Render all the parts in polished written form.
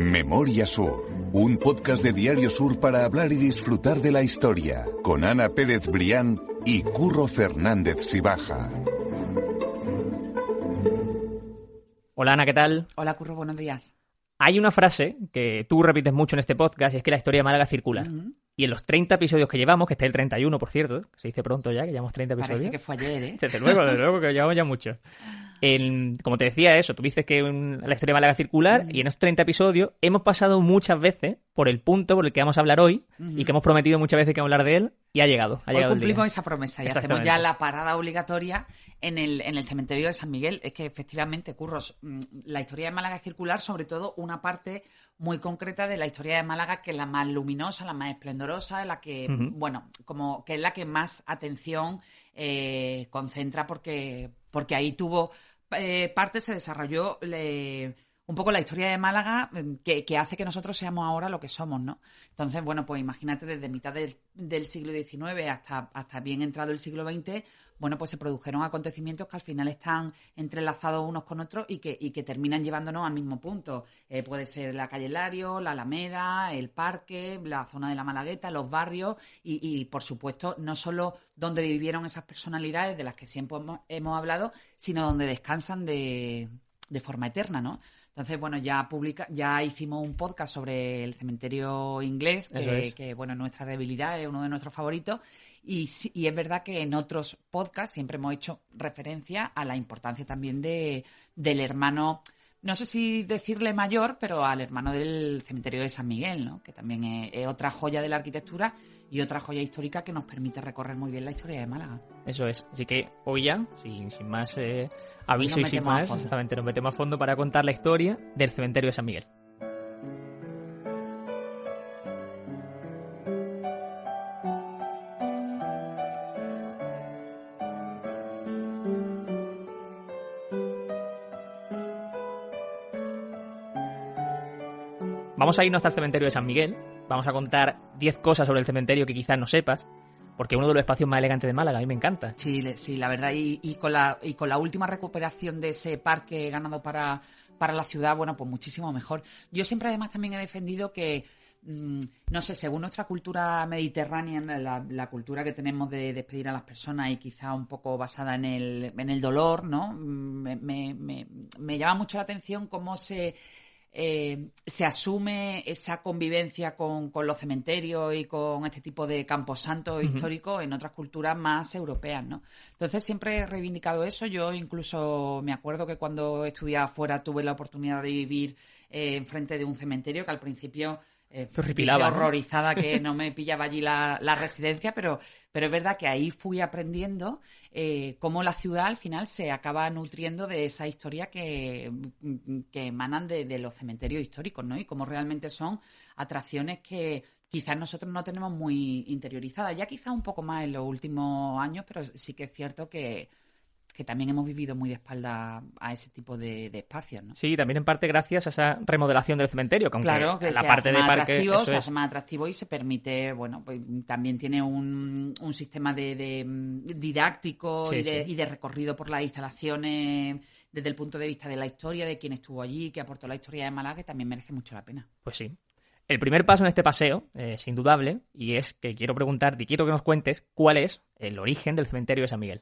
Memoria Sur, un podcast de Diario Sur para hablar y disfrutar de la historia, con Ana Pérez Brián y Curro Fernández Sibaja. Hola Ana, ¿qué tal? Hola Curro, buenos días. Hay una frase que tú repites mucho en este podcast y es que la historia de Málaga es circular. Y en los 30 episodios que llevamos, que este es el 31, por cierto, que se dice pronto ya, que llevamos 30 episodios. Parece que fue ayer, ¿eh? Desde luego, que llevamos ya mucho. Como te decía eso, tú dices que la historia de Málaga es circular y en estos 30 episodios hemos pasado muchas veces por el punto por el que vamos a hablar hoy y que hemos prometido muchas veces que vamos a hablar de él y ha llegado. Hoy cumplimos esa promesa y hacemos ya la parada obligatoria en el cementerio de San Miguel. Es que efectivamente, Curros, la historia de Málaga es circular, sobre todo una parte muy concreta de la historia de Málaga, que es la más luminosa, la más esplendorosa, la que, como que es la que más atención concentra porque ahí tuvo se desarrolló un poco la historia de Málaga que hace que nosotros seamos ahora lo que somos, ¿no? Entonces, bueno, pues imagínate desde mitad del siglo XIX hasta bien entrado el siglo XX, bueno, pues se produjeron acontecimientos que al final están entrelazados unos con otros y que terminan llevándonos al mismo punto. Puede ser la calle Lario, la Alameda, el Parque, la zona de la Malagueta, los barrios y por supuesto, no solo donde vivieron esas personalidades de las que siempre hemos hablado, sino donde descansan de forma eterna, ¿no? Entonces, bueno, ya hicimos un podcast sobre el cementerio inglés, que bueno, es nuestra debilidad, es uno de nuestros favoritos. Y es verdad que en otros podcasts siempre hemos hecho referencia a la importancia también del hermano, no sé si decirle mayor, pero al hermano del cementerio de San Miguel, ¿no? Que también es otra joya de la arquitectura y otra joya histórica que nos permite recorrer muy bien la historia de Málaga. Eso es. Así que hoy ya, sin más aviso y sin más, exactamente, nos metemos a fondo para contar la historia del cementerio de San Miguel. Vamos a irnos hasta el cementerio de San Miguel. Vamos a contar 10 cosas sobre el cementerio que quizás no sepas, porque es uno de los espacios más elegantes de Málaga. A mí me encanta. Sí, la verdad. Y con la última recuperación de ese parque ganado para la ciudad, bueno, pues muchísimo mejor. Yo siempre además también he defendido que, no sé, según nuestra cultura mediterránea, la cultura que tenemos de despedir a las personas y quizá un poco basada en el dolor, ¿no? Me llama mucho la atención cómo se asume esa convivencia con los cementerios y con este tipo de camposantos históricos en otras culturas más europeas, ¿no? Entonces siempre he reivindicado eso. Yo incluso me acuerdo que cuando estudiaba afuera tuve la oportunidad de vivir enfrente de un cementerio que al principio horrorizada que no me pillaba allí la residencia, pero es verdad que ahí fui aprendiendo cómo la ciudad al final se acaba nutriendo de esa historia que emanan de los cementerios históricos, ¿no? Y cómo realmente son atracciones que quizás nosotros no tenemos muy interiorizadas, ya quizás un poco más en los últimos años, pero sí que es cierto que también hemos vivido muy de espalda a ese tipo de espacios, ¿no? Sí, también en parte gracias a esa remodelación del cementerio, que aunque claro, que la parte de parque se hace más atractivo y se permite, bueno, pues también tiene un sistema de didáctico y de recorrido por las instalaciones desde el punto de vista de la historia, de quién estuvo allí, que aportó la historia de Málaga, que también merece mucho la pena. Pues sí. El primer paso en este paseo es indudable y es que quiero preguntarte y quiero que nos cuentes cuál es el origen del cementerio de San Miguel.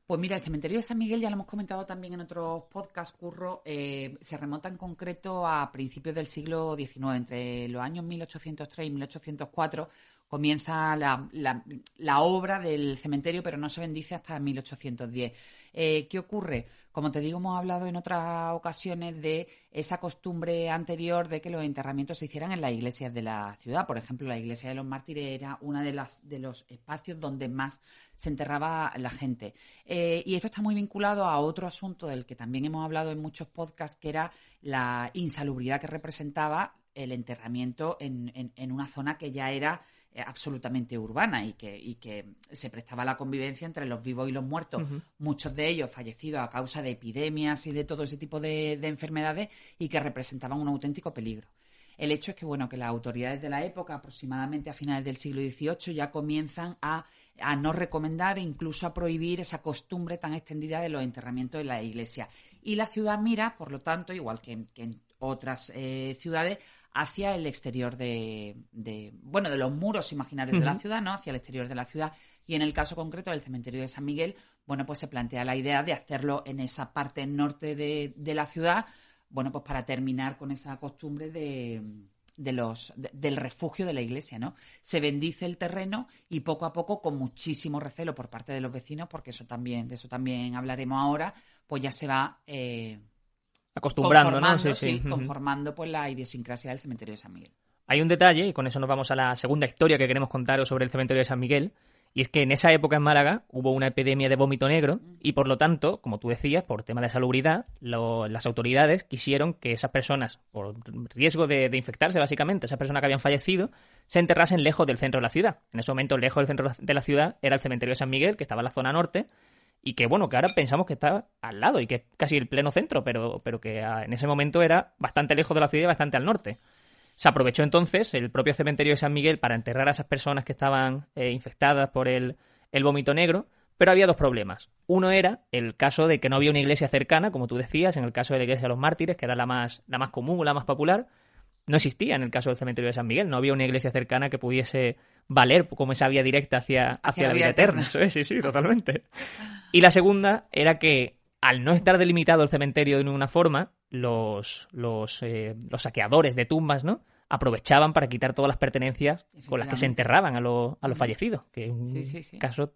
Pues mira, el cementerio de San Miguel, ya lo hemos comentado también en otros podcasts, Curro, se remonta en concreto a principios del siglo XIX. Entre los años 1803 y 1804 comienza la obra del cementerio, pero no se bendice hasta 1810. ¿Qué ocurre? Como te digo, hemos hablado en otras ocasiones de esa costumbre anterior de que los enterramientos se hicieran en las iglesias de la ciudad. Por ejemplo, la iglesia de los Mártires era una de los espacios donde más se enterraba la gente. Y esto está muy vinculado a otro asunto del que también hemos hablado en muchos podcasts, que era la insalubridad que representaba el enterramiento en una zona que ya era absolutamente urbana y que se prestaba a la convivencia entre los vivos y los muertos, muchos de ellos fallecidos a causa de epidemias y de todo ese tipo de enfermedades y que representaban un auténtico peligro. El hecho es que, bueno, que las autoridades de la época, aproximadamente a finales del siglo XVIII, ya comienzan a no recomendar e incluso a prohibir esa costumbre tan extendida de los enterramientos en la iglesia. Y la ciudad mira, por lo tanto, igual que en otras ciudades hacia el exterior de los muros imaginarios de la ciudad, ¿no? Hacia el exterior de la ciudad. Y en el caso concreto del cementerio de San Miguel, bueno, pues se plantea la idea de hacerlo en esa parte norte de la ciudad, bueno, pues para terminar con esa costumbre del refugio de la iglesia, ¿no? Se bendice el terreno y poco a poco, con muchísimo recelo por parte de los vecinos, porque de eso también hablaremos ahora, pues ya se va acostumbrando, ¿no? Sí, conformando pues la idiosincrasia del cementerio de San Miguel. Hay un detalle, y con eso nos vamos a la segunda historia que queremos contaros sobre el cementerio de San Miguel, y es que en esa época en Málaga hubo una epidemia de vómito negro y, por lo tanto, como tú decías, por tema de salubridad, las autoridades quisieron que esas personas, por riesgo de infectarse básicamente, esas personas que habían fallecido, se enterrasen lejos del centro de la ciudad. En ese momento, lejos del centro de la ciudad, era el cementerio de San Miguel, que estaba en la zona norte, y que, bueno, que ahora pensamos que está al lado y que es casi el pleno centro, pero que en ese momento era bastante lejos de la ciudad y bastante al norte. Se aprovechó entonces el propio cementerio de San Miguel para enterrar a esas personas que estaban infectadas por el vómito negro, pero había dos problemas. Uno era el caso de que no había una iglesia cercana, como tú decías, en el caso de la iglesia de los mártires, que era la más común, la más popular. No existía en el caso del cementerio de San Miguel, no había una iglesia cercana que pudiese valer como esa vía directa hacia la vida eterna. Eso es, sí, totalmente. Y la segunda era que, al no estar delimitado el cementerio de ninguna forma, los saqueadores de tumbas, ¿no?, aprovechaban para quitar todas las pertenencias con las que se enterraban a los fallecidos, que es un caso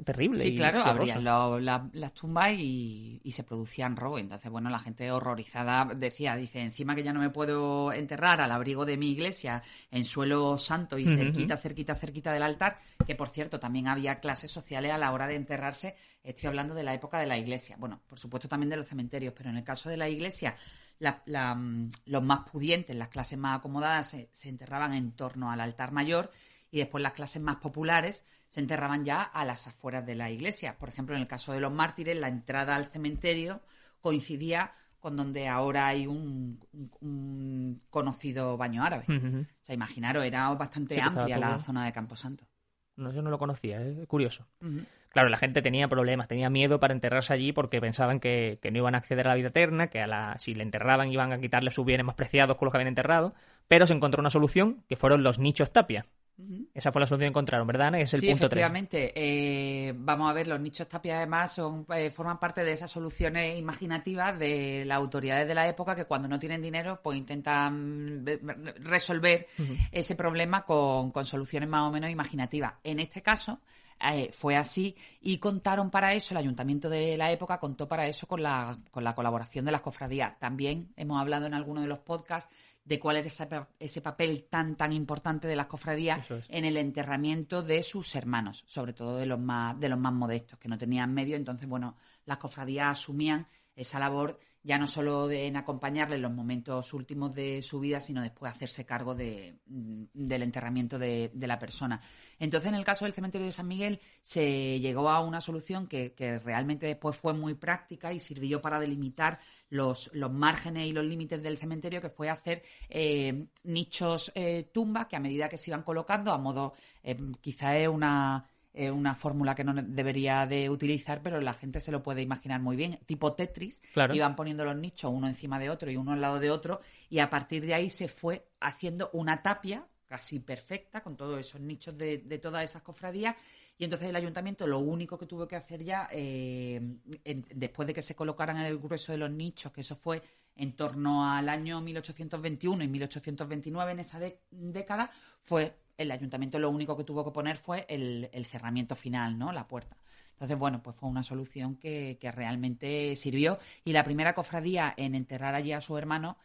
terrible. Sí, claro, abrían las tumbas y se producían robos. Entonces, bueno, la gente horrorizada dice, encima que ya no me puedo enterrar al abrigo de mi iglesia en suelo santo y cerquita del altar, que por cierto también había clases sociales a la hora de enterrarse. Estoy hablando de la época de la iglesia. Bueno, por supuesto también de los cementerios, pero en el caso de la iglesia, los más pudientes, las clases más acomodadas, se enterraban en torno al altar mayor, y después las clases más populares se enterraban ya a las afueras de la iglesia. Por ejemplo, en el caso de los mártires, la entrada al cementerio coincidía con donde ahora hay un conocido baño árabe. O sea, imaginaros, era bastante amplia la zona de Camposanto. No, yo no lo conocía, es curioso. Claro, la gente tenía problemas, tenía miedo para enterrarse allí porque pensaban que no iban a acceder a la vida eterna, que si le enterraban iban a quitarle sus bienes más preciados con los que habían enterrado, pero se encontró una solución, que fueron los nichos tapia. Esa fue la solución que encontraron, ¿verdad, Ana? Es el punto 3. Efectivamente. Vamos a ver, los nichos tapia además forman parte de esas soluciones imaginativas de las autoridades de la época, que cuando no tienen dinero pues intentan resolver ese problema con soluciones más o menos imaginativas. En este caso fue así, y contaron para eso, el ayuntamiento de la época contó para eso con la colaboración de las cofradías. También hemos hablado en alguno de los podcasts de cuál era ese papel tan importante de las cofradías en el enterramiento de sus hermanos, sobre todo de los más modestos, que no tenían medio. Entonces, bueno, las cofradías asumían esa labor ya no solo en acompañarle en los momentos últimos de su vida, sino después hacerse cargo del enterramiento de la persona. Entonces, en el caso del cementerio de San Miguel, se llegó a una solución que realmente después fue muy práctica y sirvió para delimitar los márgenes y los límites del cementerio, que fue hacer nichos tumbas que, a medida que se iban colocando, a modo, quizá es una fórmula que no debería de utilizar, pero la gente se lo puede imaginar muy bien, tipo Tetris. Claro. Iban poniendo los nichos uno encima de otro y uno al lado de otro, y a partir de ahí se fue haciendo una tapia casi perfecta con todos esos nichos de todas esas cofradías. Y entonces el ayuntamiento lo único que tuvo que hacer ya, después de que se colocaran en el grueso de los nichos, que eso fue en torno al año 1821 y 1829, en esa década, fue el ayuntamiento lo único que tuvo que poner fue el cerramiento final, ¿no?, la puerta. Entonces, bueno, pues fue una solución que realmente sirvió. Y la primera cofradía en enterrar allí a su hermano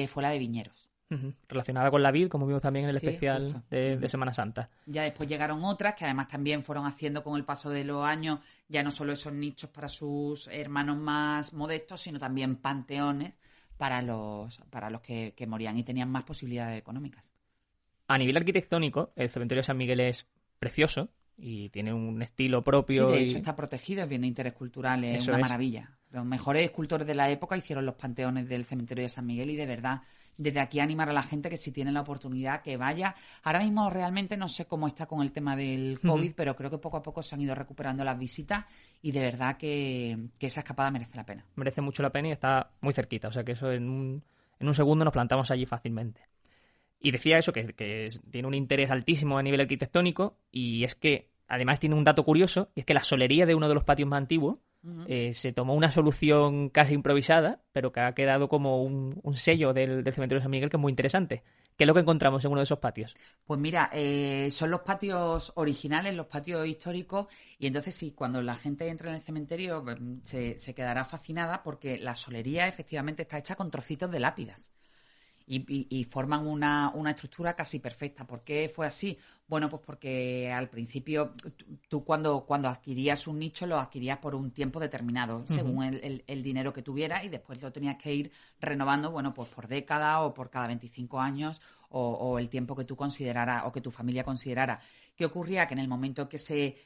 fue la de Viñeros. Relacionada con la vid, como vimos también en el especial de Semana Santa. Ya después llegaron otras que además también fueron haciendo con el paso de los años ya no solo esos nichos para sus hermanos más modestos, sino también panteones para los que morían y tenían más posibilidades económicas. A nivel arquitectónico, el cementerio de San Miguel es precioso y tiene un estilo propio. Sí, de hecho está protegido, es bien de interés cultural, es una maravilla. Los mejores escultores de la época hicieron los panteones del cementerio de San Miguel, y de verdad, desde aquí animar a la gente que si tiene la oportunidad que vaya. Ahora mismo realmente no sé cómo está con el tema del COVID, pero creo que poco a poco se han ido recuperando las visitas, y de verdad que esa escapada merece la pena. Merece mucho la pena y está muy cerquita, o sea que eso en en un segundo nos plantamos allí fácilmente. Y decía eso, que tiene un interés altísimo a nivel arquitectónico, y es que además tiene un dato curioso, y es que la solería de uno de los patios más antiguos se tomó una solución casi improvisada, pero que ha quedado como un sello del cementerio de San Miguel, que es muy interesante. ¿Qué es lo que encontramos en uno de esos patios? Pues mira, son los patios originales, los patios históricos, y entonces sí, cuando la gente entra en el cementerio se quedará fascinada porque la solería efectivamente está hecha con trocitos de lápidas. Y forman una estructura casi perfecta. ¿Por qué fue así? Bueno, pues porque al principio tú cuando adquirías un nicho lo adquirías por un tiempo determinado, según el dinero que tuvieras, y después lo tenías que ir renovando, bueno, pues por década o por cada 25 años o el tiempo que tú consideraras o que tu familia considerara. ¿Qué ocurría? Que en el momento que se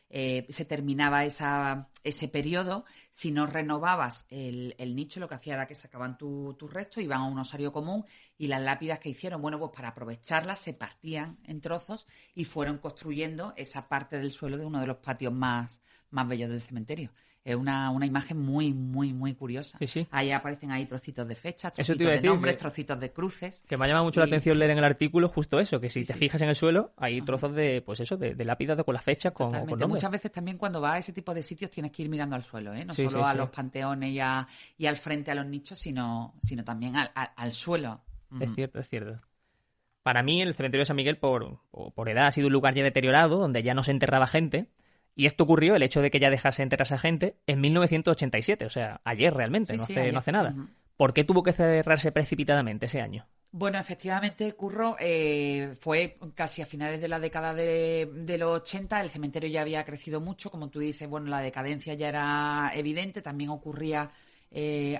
terminaba ese periodo, si no renovabas el nicho, lo que hacía era que sacaban tus restos, iban a un osario común, y las lápidas que hicieron, bueno, pues para aprovecharlas se partían en trozos y fueron construyendo esa parte del suelo de uno de los patios más bellos del cementerio. Es una imagen muy, muy, muy curiosa. Sí. Ahí aparecen trocitos de fechas, Eso trocitos de nombres, trocitos de cruces. Que me ha llamado mucho la atención leer en el artículo justo eso, que si te fijas en el suelo hay trozos de, pues eso, de lápidas con las fechas, con nombres. Muchas veces también cuando vas a ese tipo de sitios tienes que ir mirando al suelo, ¿eh? No solo a los panteones y al frente a los nichos, sino también al suelo. Es cierto. Para mí el cementerio de San Miguel por edad ha sido un lugar ya deteriorado, donde ya no se enterraba gente. Y esto ocurrió, el hecho de que ya dejase enterrarse a gente, en 1987, o sea, ayer realmente, no hace nada. ¿Por qué tuvo que cerrarse precipitadamente ese año? Bueno, efectivamente, Curro, fue casi a finales de la década de los 80, el cementerio ya había crecido mucho, como tú dices, bueno, la decadencia ya era evidente, también ocurría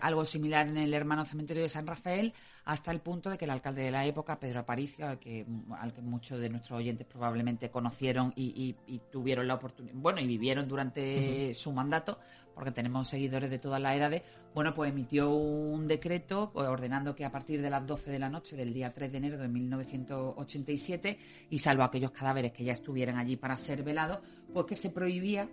algo similar en el hermano cementerio de San Rafael, hasta el punto de que el alcalde de la época, Pedro Aparicio, al que muchos de nuestros oyentes probablemente conocieron y tuvieron la oportunidad, bueno, y vivieron durante su mandato, porque tenemos seguidores de todas las edades, bueno, pues emitió un decreto ordenando que a partir de las 12 de la noche del día 3 de enero de 1987, y salvo aquellos cadáveres que ya estuvieran allí para ser velados, pues que se prohibía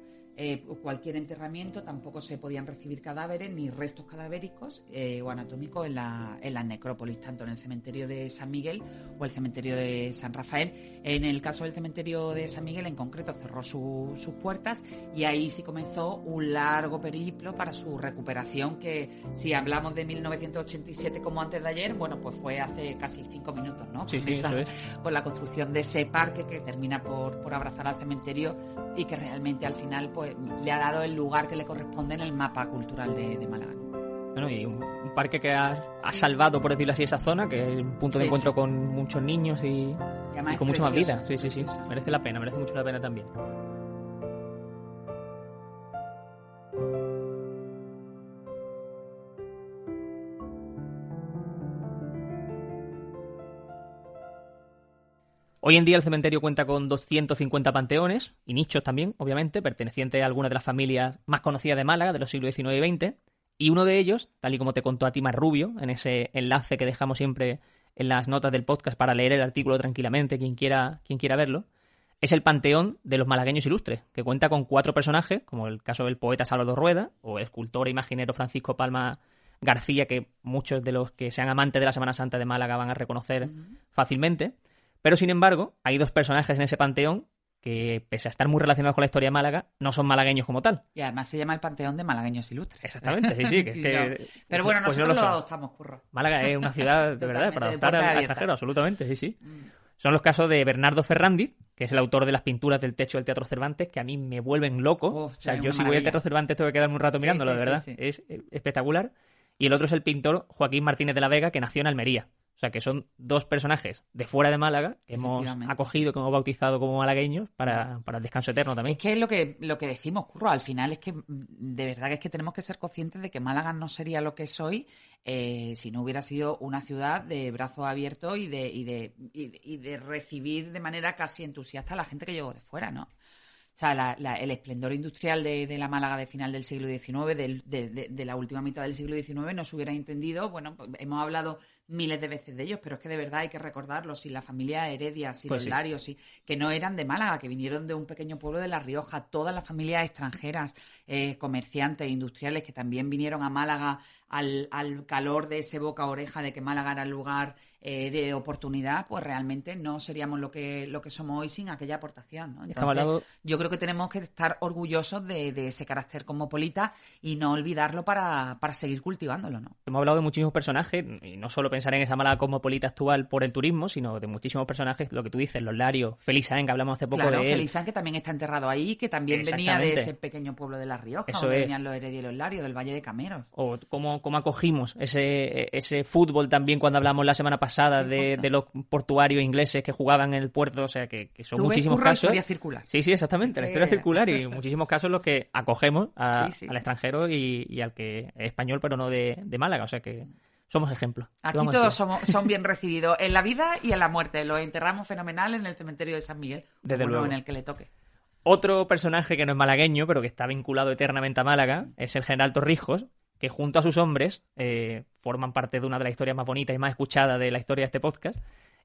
cualquier enterramiento, tampoco se podían recibir cadáveres ni restos cadavéricos o anatómicos en las necrópolis, tanto en el cementerio de San Miguel o el cementerio de San Rafael. En el caso del cementerio de San Miguel en concreto cerró sus puertas, y ahí sí comenzó un largo periplo para su recuperación, que si hablamos de 1987 como antes de ayer, bueno, pues fue hace casi 5 minutos, ¿no? Sí, eso es. Con la construcción de ese parque que termina por abrazar al cementerio y que realmente al final pues le ha dado el lugar que le corresponde en el mapa cultural de Málaga. Bueno, y un parque que ha salvado, por decirlo así, esa zona, que es un punto de encuentro con muchos niños y con mucha más vida. Sí. Merece la pena, merece mucho la pena también. Hoy en día el cementerio cuenta con 250 panteones y nichos también, obviamente, pertenecientes a algunas de las familias más conocidas de Málaga de los siglos XIX y XX. Y uno de ellos, tal y como te contó a ti Mar Rubio, en ese enlace que dejamos siempre en las notas del podcast para leer el artículo tranquilamente, quien quiera verlo, es el Panteón de los Malagueños Ilustres, que cuenta con 4 personajes, como el caso del poeta Salvador Rueda o el escultor e imaginero Francisco Palma García, que muchos de los que sean amantes de la Semana Santa de Málaga van a reconocer fácilmente. Pero, sin embargo, hay 2 personajes en ese panteón que, pese a estar muy relacionados con la historia de Málaga, no son malagueños como tal. Y además se llama el Panteón de Malagueños Ilustres. Exactamente, sí. No. Pero bueno, pues nosotros lo adoptamos, Curro. Málaga es una ciudad, de verdad, para adoptar al extranjero, absolutamente, sí. Son los casos de Bernardo Ferrándiz, que es el autor de las pinturas del techo del Teatro Cervantes, que a mí me vuelven loco. O sea, yo si voy al Teatro Cervantes tengo que quedarme un rato mirándolo, de verdad. Sí. Es espectacular. Y el otro es el pintor Joaquín Martínez de la Vega, que nació en Almería. O sea, que son 2 personajes de fuera de Málaga que hemos acogido, que hemos bautizado como malagueños para el descanso eterno también. Es que es lo que decimos, Curro, al final es que de verdad que es que tenemos que ser conscientes de que Málaga no sería lo que es hoy si no hubiera sido una ciudad de brazos abiertos y de recibir de manera casi entusiasta a la gente que llegó de fuera, ¿no? O sea, el esplendor industrial de la Málaga de final del siglo XIX, de la última mitad del siglo XIX, no se hubiera entendido. Bueno, pues hemos hablado miles de veces de ellos, pero es que de verdad hay que recordarlos. Y la familia Heredia, y los Larios, que no eran de Málaga, que vinieron de un pequeño pueblo de La Rioja, todas las familias extranjeras, comerciantes, industriales, que también vinieron a Málaga al calor de ese boca a oreja de que Málaga era el lugar de oportunidad, pues realmente no seríamos lo que somos hoy sin aquella aportación, ¿no? Entonces, yo creo que tenemos que estar orgullosos de ese carácter cosmopolita y no olvidarlo para seguir cultivándolo, ¿no? Hemos hablado de muchísimos personajes, y no solo pensar en esa Málaga cosmopolita actual por el turismo, sino de muchísimos personajes, lo que tú dices, Los Larios, Félix Sáenz, que hablamos hace poco de él. Félix Sáenz, que también está enterrado ahí, que también venía de ese pequeño pueblo de La Rioja, donde venían los Heredia y los Larios, del Valle de Cameros. O cómo acogimos ese fútbol también cuando hablamos la semana pasada de los portuarios ingleses que jugaban en el puerto, o sea que son muchísimos casos. La historia circular. Sí, exactamente, la historia circular, y muchísimos casos en los que acogemos al extranjero y al que es español pero no de Málaga, o sea que somos ejemplos. Aquí todos son bien recibidos en la vida y en la muerte. Los enterramos fenomenal en el cementerio de San Miguel, desde luego, en el que le toque. Otro personaje que no es malagueño, pero que está vinculado eternamente a Málaga, es el general Torrijos, que junto a sus hombres forman parte de una de las historias más bonitas y más escuchadas de la historia de este podcast.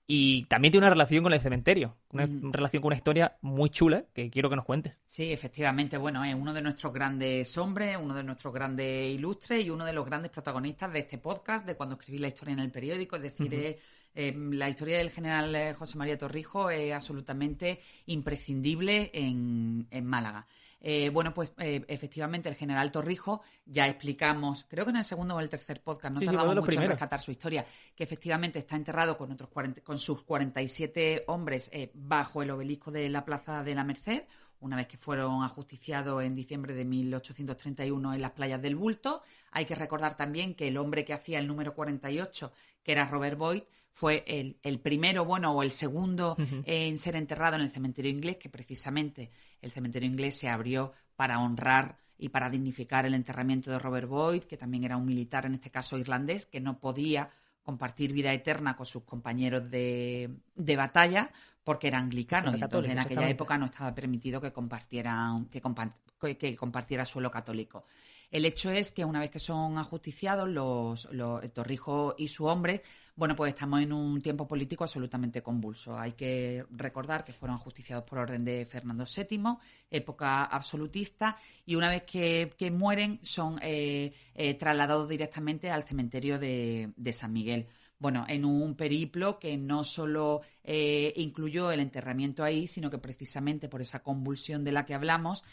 Y también tiene una relación con el cementerio, una relación con una historia muy chula que quiero que nos cuentes. Sí, efectivamente, bueno, es uno de nuestros grandes hombres, uno de nuestros grandes ilustres y uno de los grandes protagonistas de este podcast, de cuando escribí la historia en el periódico, es decir, la historia del general José María Torrijos es absolutamente imprescindible en Málaga. Efectivamente, el general Torrijos, ya explicamos, creo que en el segundo o el tercer podcast, no tardamos mucho en rescatar su historia, que efectivamente está enterrado con sus 47 hombres bajo el obelisco de la Plaza de la Merced, una vez que fueron ajusticiados en diciembre de 1831 en las playas del Bulto. Hay que recordar también que el hombre que hacía el número 48, que era Robert Boyd, fue el primero, o el segundo en ser enterrado en el cementerio inglés, que precisamente el cementerio inglés se abrió para honrar y para dignificar el enterramiento de Robert Boyd, que también era un militar, en este caso irlandés, que no podía compartir vida eterna con sus compañeros de batalla porque era anglicano, y entonces en aquella época no estaba permitido que compartiera suelo católico. El hecho es que una vez que son ajusticiados los Torrijos y su hombre, pues estamos en un tiempo político absolutamente convulso. Hay que recordar que fueron ajusticiados por orden de Fernando VII, época absolutista, y una vez que mueren son trasladados directamente al cementerio de San Miguel. En un periplo que no solo incluyó el enterramiento ahí, sino que precisamente por esa convulsión de la que hablamos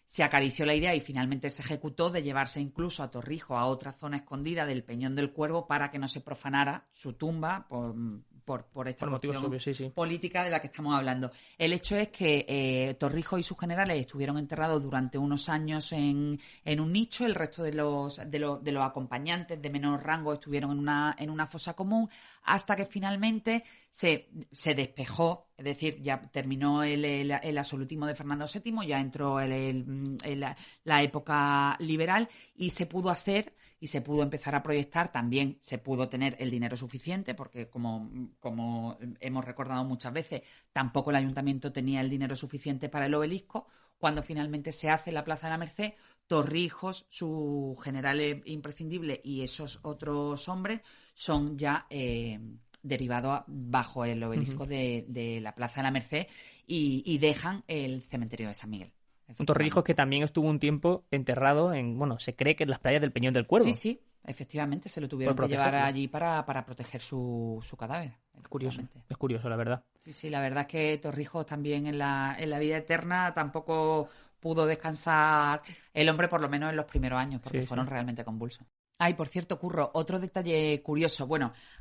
se acarició la idea y finalmente se ejecutó de llevarse incluso a Torrijos a otra zona escondida del Peñón del Cuervo para que no se profanara su tumba por esta cuestión política de la que estamos hablando. El hecho es que Torrijos y sus generales estuvieron enterrados durante unos años en un nicho, el resto de los acompañantes de menor rango estuvieron en una fosa común, hasta que finalmente se despejó, es decir, ya terminó el absolutismo de Fernando VII, ya entró la época liberal y se pudo hacer y se pudo empezar a proyectar. También se pudo tener el dinero suficiente porque, como hemos recordado muchas veces, tampoco el ayuntamiento tenía el dinero suficiente para el obelisco. Cuando finalmente se hace la Plaza de la Merced, Torrijos, su general imprescindible, y esos otros hombres son ya derivados bajo el obelisco de la Plaza de la Merced y dejan el cementerio de San Miguel. Un Torrijos que también estuvo un tiempo enterrado se cree que en las playas del Peñón del Cuervo. Sí, efectivamente, se lo tuvieron que llevar allí para proteger su cadáver. Es curioso, la verdad. Sí, la verdad es que Torrijos también en la vida eterna tampoco pudo descansar el hombre, por lo menos en los primeros años, porque fueron realmente convulsos. Ay, por cierto, Curro, otro detalle curioso.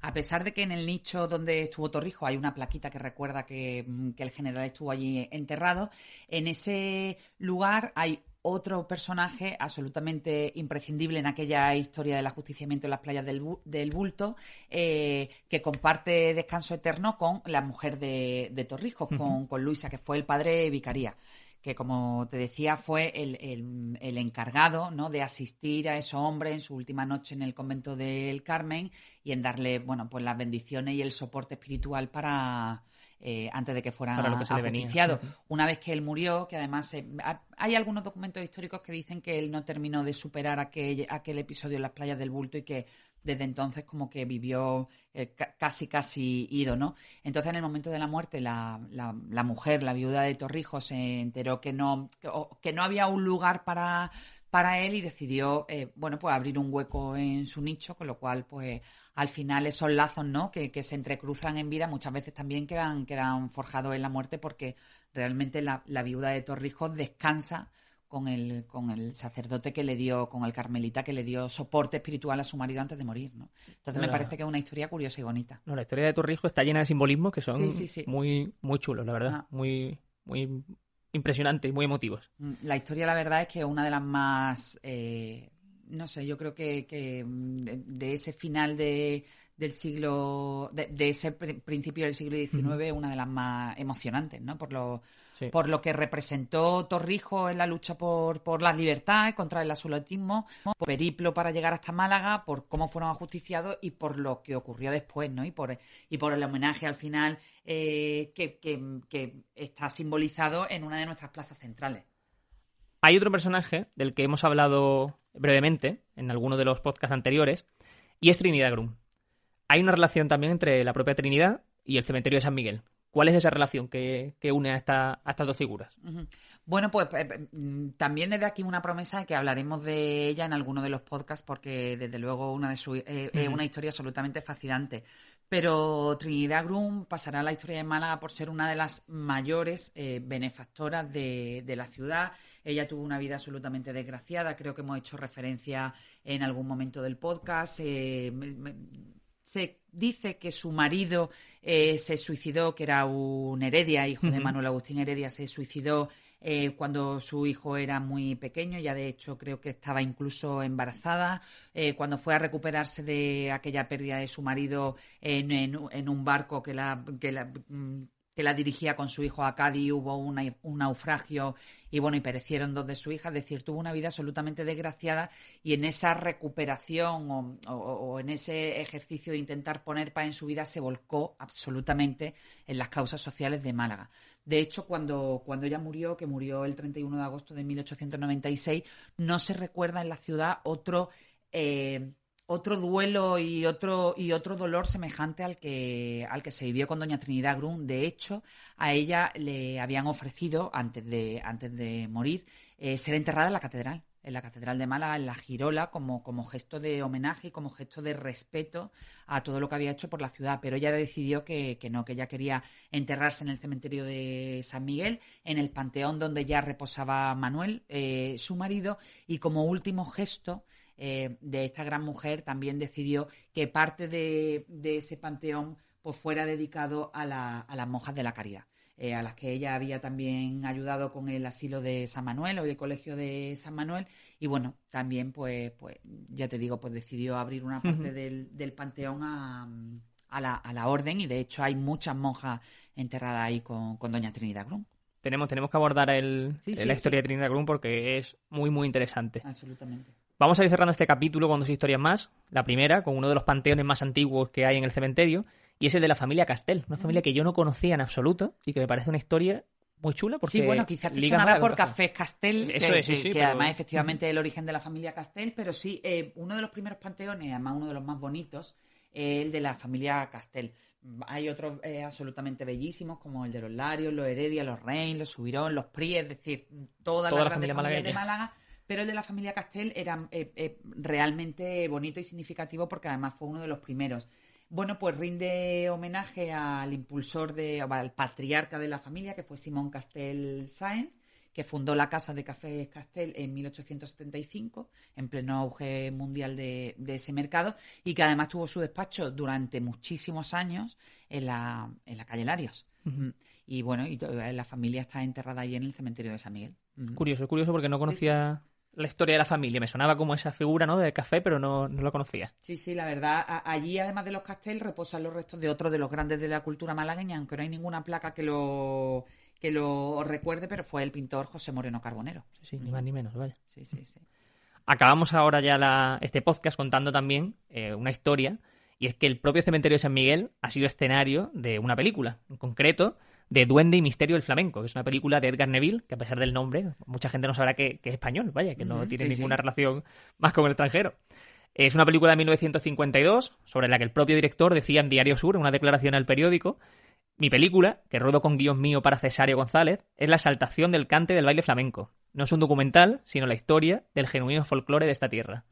A pesar de que en el nicho donde estuvo Torrijos hay una plaquita que recuerda que el general estuvo allí enterrado, en ese lugar hay otro personaje absolutamente imprescindible en aquella historia del ajusticiamiento en las playas del Bulto, que comparte descanso eterno con la mujer de Torrijos, con Luisa, que fue el padre Vicaría, que, como te decía, fue el encargado, ¿no?, de asistir a esos hombres en su última noche en el convento del Carmen y en darle, pues las bendiciones y el soporte espiritual para antes de que fueran ajusticiados. Una vez que él murió, que además hay algunos documentos históricos que dicen que él no terminó de superar aquel episodio en las playas del Bulto y que desde entonces como que vivió casi ido, ¿no? Entonces, en el momento de la muerte, la mujer, la viuda de Torrijos, se enteró que no había un lugar para para él y decidió, pues abrir un hueco en su nicho, con lo cual, pues al final esos lazos, ¿no? que se entrecruzan en vida muchas veces también quedan forjados en la muerte, porque realmente la viuda de Torrijos descansa con el sacerdote que le dio, con el carmelita que le dio soporte espiritual a su marido antes de morir, ¿no? Entonces me parece que es una historia curiosa y bonita. No, la historia de Torrijos está llena de simbolismos que son sí. muy, muy chulos, la verdad. Muy, muy impresionantes y muy emotivos. La historia, la verdad, es que es una de las más... no sé, yo creo que de ese final del siglo... de ese principio del siglo XIX es una de las más emocionantes, ¿no? Por lo que representó Torrijos en la lucha por las libertades, contra el absolutismo, por periplo para llegar hasta Málaga, por cómo fueron ajusticiados y por lo que ocurrió después, ¿no? Y por el homenaje al final que está simbolizado en una de nuestras plazas centrales. Hay otro personaje del que hemos hablado brevemente en alguno de los podcasts anteriores, y es Trinidad Grum. Hay una relación también entre la propia Trinidad y el cementerio de San Miguel. ¿Cuál es esa relación que une a estas dos figuras? Bueno, pues también desde aquí una promesa de que hablaremos de ella en alguno de los podcasts, porque desde luego es una historia absolutamente fascinante. Pero Trinidad Grum pasará a la historia de Málaga por ser una de las mayores benefactoras de la ciudad. Ella tuvo una vida absolutamente desgraciada, creo que hemos hecho referencia en algún momento del podcast. Se dice que su marido se suicidó, que era un Heredia, hijo de Manuel Agustín Heredia, se suicidó cuando su hijo era muy pequeño, ya de hecho creo que estaba incluso embarazada. Cuando fue a recuperarse de aquella pérdida de su marido en un barco que la dirigía con su hijo a Cádiz, hubo un naufragio y perecieron 2 de sus hijas. Es decir, tuvo una vida absolutamente desgraciada, y en esa recuperación o en ese ejercicio de intentar poner paz en su vida se volcó absolutamente en las causas sociales de Málaga. De hecho, cuando ella murió, que murió el 31 de agosto de 1896, no se recuerda en la ciudad otro duelo y otro dolor semejante al que se vivió con doña Trinidad Grum. De hecho, a ella le habían ofrecido, antes de morir, ser enterrada en la Catedral de Málaga, en la Girola, como gesto de homenaje y como gesto de respeto a todo lo que había hecho por la ciudad. Pero ella decidió que no, que ella quería enterrarse en el cementerio de San Miguel, en el panteón donde ya reposaba Manuel, su marido, y como último gesto de esta gran mujer también decidió que parte de ese panteón pues fuera dedicado a las monjas de la caridad, a las que ella había también ayudado con el asilo de San Manuel o el colegio de San Manuel, y también pues ya te digo, pues decidió abrir una parte del panteón a la orden, y de hecho hay muchas monjas enterradas ahí con doña Trinidad Grum. Tenemos que abordar la historia de Trinidad Grum, porque es muy, muy interesante. Absolutamente. Vamos a ir cerrando este capítulo con 2 historias más. La primera, con uno de los panteones más antiguos que hay en el cementerio, y es el de la familia Castel, una familia que yo no conocía en absoluto y que me parece una historia muy chula. Porque sí, quizás te sonará por Café Castel, que además efectivamente es el origen de la familia Castel, pero sí, uno de los primeros panteones, además uno de los más bonitos, el de la familia Castel. Hay otros absolutamente bellísimos, como el de los Larios, los Heredia, los Rein, los Subirón, los Prí, es decir, toda la grande familia de Málaga. Pero el de la familia Castel era realmente bonito y significativo, porque además fue uno de los primeros. Pues rinde homenaje al impulsor al patriarca de la familia, que fue Simón Castel Sáenz, que fundó la Casa de Cafés Castel en 1875, en pleno auge mundial de ese mercado, y que además tuvo su despacho durante muchísimos años en la calle Larios. Y la familia está enterrada ahí en el cementerio de San Miguel. Curioso porque no conocía la historia de la familia. Me sonaba como esa figura, ¿no?, de Café, pero no lo conocía. Sí, la verdad, allí además de los Castel reposan los restos de otro de los grandes de la cultura malagueña, aunque no hay ninguna placa que lo recuerde, pero fue el pintor José Moreno Carbonero. Sí, ni más ni menos, vaya. Sí. Acabamos ahora ya este podcast contando también una historia, y es que el propio cementerio de San Miguel ha sido escenario de una película, en concreto de Duende y Misterio del Flamenco, que es una película de Edgar Neville, que a pesar del nombre, mucha gente no sabrá que es español, vaya, que no tiene ninguna relación más con el extranjero. Es una película de 1952, sobre la que el propio director decía en Diario Sur, en una declaración al periódico: mi película, que ruedo con guión mío para Cesario González, es la exaltación del cante del baile flamenco. no es un documental, sino la historia del genuino folclore de esta tierra.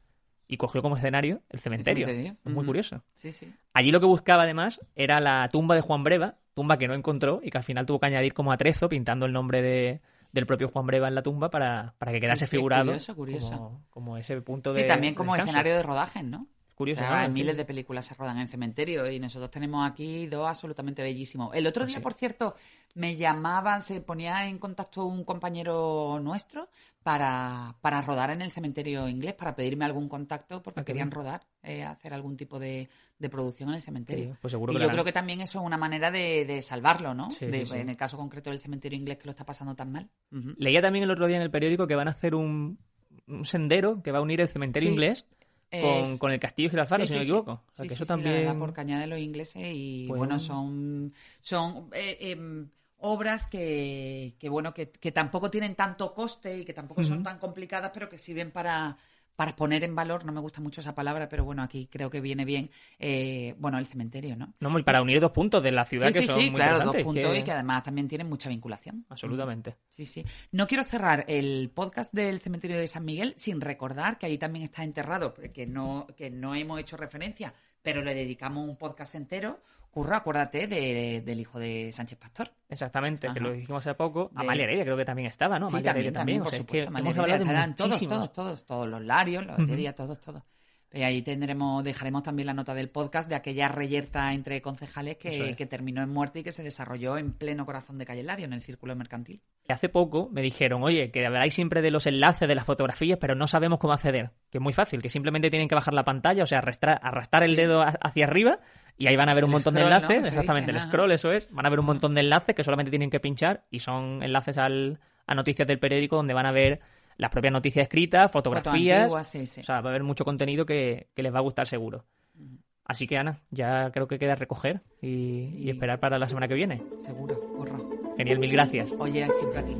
Y cogió como escenario el cementerio. Es muy curioso. Sí, sí. Allí lo que buscaba, además, era la tumba de Juan Breva, tumba que no encontró y que al final tuvo que añadir como atrezo, pintando el nombre del propio Juan Breva en la tumba para que quedase figurado curioso. Como ese punto de también como descanso. Escenario de rodajes, ¿no? Curioso. Miles de películas se rodan en cementerio y nosotros tenemos aquí 2 absolutamente bellísimos. El otro día, por cierto, me llamaban, se ponía en contacto un compañero nuestro para rodar en el cementerio inglés, para pedirme algún contacto porque querían rodar, hacer algún tipo de producción en el cementerio. Pues seguro y yo creo que también eso es una manera de salvarlo, ¿no? Sí. En el caso concreto del cementerio inglés que lo está pasando tan mal. Uh-huh. Leía también el otro día en el periódico que van a hacer un sendero que va a unir el cementerio inglés con el castillo de Giralfaro, si no me equivoco. O sea, que eso también... la verdad, por caña de los ingleses y son obras que tampoco tienen tanto coste y que tampoco son tan complicadas, pero que sirven para poner en valor, no me gusta mucho esa palabra, pero bueno, aquí creo que viene bien, el cementerio, ¿no? No, y para unir 2 puntos de la ciudad que son muy interesantes. 2 puntos y que además también tienen mucha vinculación. Absolutamente. Sí. No quiero cerrar el podcast del cementerio de San Miguel sin recordar que ahí también está enterrado, que no hemos hecho referencia, pero le dedicamos un podcast entero. Curro, acuérdate del hijo de Sánchez Pastor. Exactamente, que lo dijimos hace poco. Amalia Heredia creo que también estaba, ¿no? Sí, Amalia Heredia también. por supuesto. Hemos hablado de todos los Larios, los Heredia, todos. Y ahí dejaremos también la nota del podcast de aquella reyerta entre concejales que terminó en muerte y que se desarrolló en pleno corazón de Calle Lario, en el Círculo Mercantil. Hace poco me dijeron, oye, que habláis siempre de los enlaces de las fotografías, pero no sabemos cómo acceder. Que es muy fácil, que simplemente tienen que bajar la pantalla, o sea, arrastrar el dedo hacia arriba y ahí van a ver un montón de enlaces. ¿No? Exactamente, el scroll, eso es. Van a ver un montón de enlaces que solamente tienen que pinchar y son enlaces a noticias del periódico donde van a ver las propias noticias escritas, fotografías. Antiguas, O sea, va a haber mucho contenido que les va a gustar seguro. Así que, Ana, ya creo que queda recoger y esperar para la semana que viene. Seguro, burro. Genial, mil gracias. Oye, siempre a ti.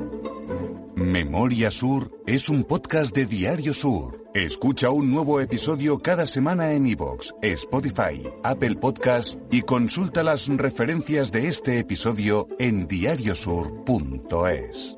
Memoria Sur es un podcast de Diario Sur. Escucha un nuevo episodio cada semana en iVoox, Spotify, Apple Podcasts y consulta las referencias de este episodio en diariosur.es.